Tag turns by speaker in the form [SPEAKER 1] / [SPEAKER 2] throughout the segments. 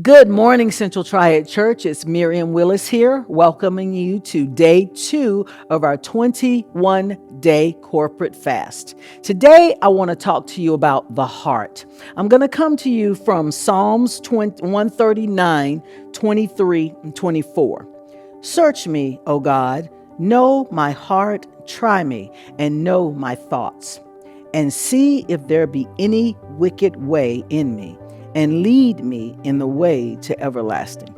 [SPEAKER 1] Good morning, Central Triad Church. It's Miriam Willis here, welcoming you to day 2 of our 21-day corporate fast. Today, I want to talk to you about the heart. I'm going to come to you from Psalms 139, 23, and 24. Search me, O God, know my heart, try me, and know my thoughts, and see if there be any wicked way in me, and lead me in the way to everlasting.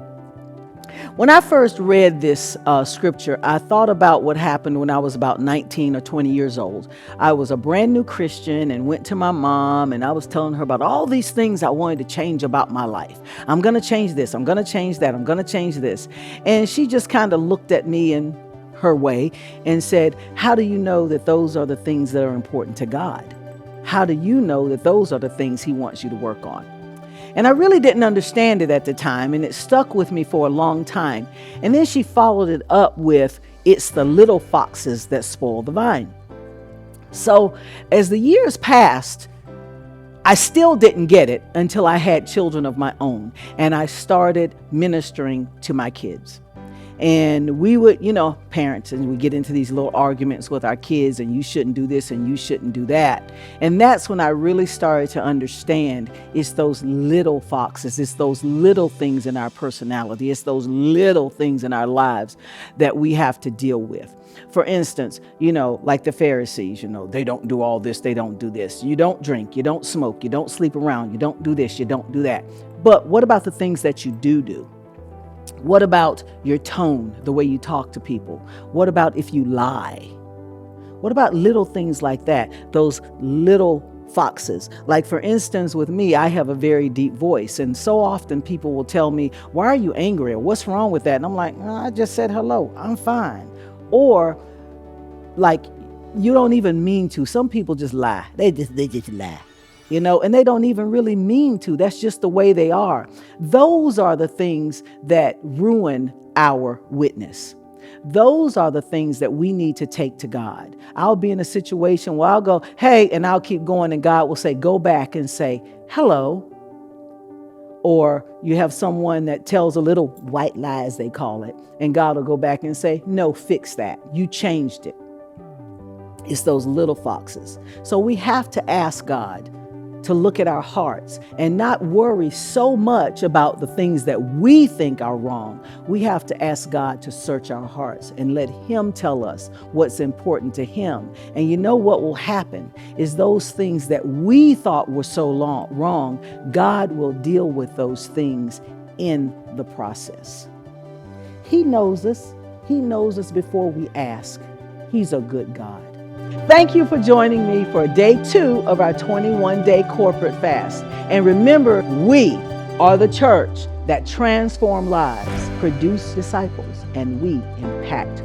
[SPEAKER 1] When I first read this scripture, I thought about what happened when I was about 19 or 20 years old. I was a brand new Christian and went to my mom, and I was telling her about all these things I wanted to change about my life. I'm going to change this. I'm going to change that. I'm going to change this. And she just kind of looked at me in her way and said, how do you know that those are the things that are important to God? How do you know that those are the things He wants you to work on? And I really didn't understand it at the time, and it stuck with me for a long time. And then she followed it up with, it's the little foxes that spoil the vine. So as the years passed, I still didn't get it until I had children of my own, and I started ministering to my kids. And we would, parents, and we get into these little arguments with our kids, and you shouldn't do this and you shouldn't do that. And that's when I really started to understand it's those little foxes, it's those little things in our personality, it's those little things in our lives that we have to deal with. For instance, like the Pharisees, they don't do all this, they don't do this. You don't drink, you don't smoke, you don't sleep around, you don't do this, you don't do that. But what about the things that you do? What about your tone, the way you talk to people? What about if you lie? What about little things like that? Those little foxes. Like, for instance, with me, I have a very deep voice. And so often people will tell me, why are you angry? Or what's wrong with that? And I'm like, I just said hello. I'm fine. Or like, you don't even mean to. Some people just lie. They just lie. And they don't even really mean to. That's just the way they are. Those are the things that ruin our witness. Those are the things that we need to take to God. I'll be in a situation where I'll go, hey, and I'll keep going, and God will say, go back and say, hello. Or you have someone that tells a little white lie, as they call it, and God will go back and say, no, fix that. You changed it. It's those little foxes. So we have to ask God to look at our hearts and not worry so much about the things that we think are wrong. We have to ask God to search our hearts and let Him tell us what's important to Him. And you know what will happen is those things that we thought were so wrong, God will deal with those things in the process. He knows us. He knows us before we ask. He's a good God. Thank you for joining me for day 2 of our 21-day corporate fast. And remember, we are the church that transform lives, produce disciples, and we impact